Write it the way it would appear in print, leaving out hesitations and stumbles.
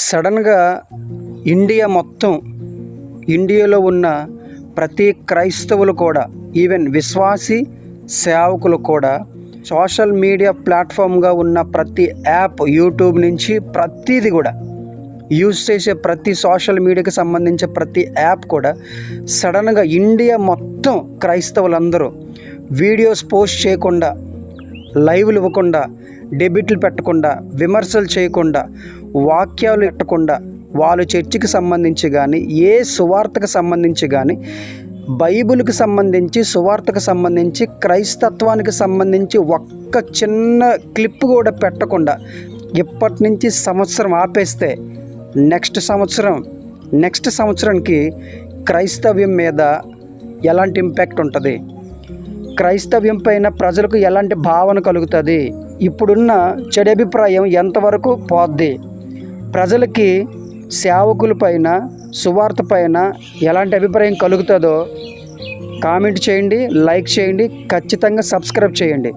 సడన్గా ఇండియాలో ఉన్న ప్రతి క్రైస్తవులు కూడా, ఈవెన్ విశ్వాసి సేవకులు కూడా సోషల్ మీడియా ప్లాట్ఫామ్గా ఉన్న ప్రతి యాప్, యూట్యూబ్ నుంచి ప్రతిదీ కూడా యూజ్ చేసే ప్రతి సోషల్ మీడియాకి సంబంధించే ప్రతి యాప్ కూడా సడన్గా ఇండియా మొత్తం క్రైస్తవులందరూ వీడియోస్ పోస్ట్ చేయకుండా, లైవ్లు ఇవ్వకుండా, డెబిట్లు పెట్టకుండా, విమర్శలు చేయకుండా, వాక్యాలు పెట్టకుండా, వాళ్ళు చర్చికి సంబంధించి కానీ, ఏ సువార్తకు సంబంధించి కానీ, బైబిల్కి సంబంధించి, సువార్తకు సంబంధించి, క్రైస్తత్వానికి సంబంధించి ఒక్క చిన్న క్లిప్ కూడా పెట్టకుండా ఇప్పటి నుంచి సంవత్సరం ఆపేస్తే నెక్స్ట్ సంవత్సరానికి క్రైస్తవ్యం మీద ఎలాంటి ఇంపాక్ట్ ఉంటుంది, క్రైస్తవ్యం పైన ప్రజలకు ఎలాంటి భావన కలుగుతుంది, ఇప్పుడున్న చెడు అభిప్రాయం ఎంతవరకు పోద్ది, ప్రజలకి సేవకుల పైన, సువార్త పైన ఎలాంటి అభిప్రాయం కలుగుతుందో కామెంట్ చేయండి, లైక్ చేయండి, ఖచ్చితంగా సబ్స్క్రైబ్ చేయండి.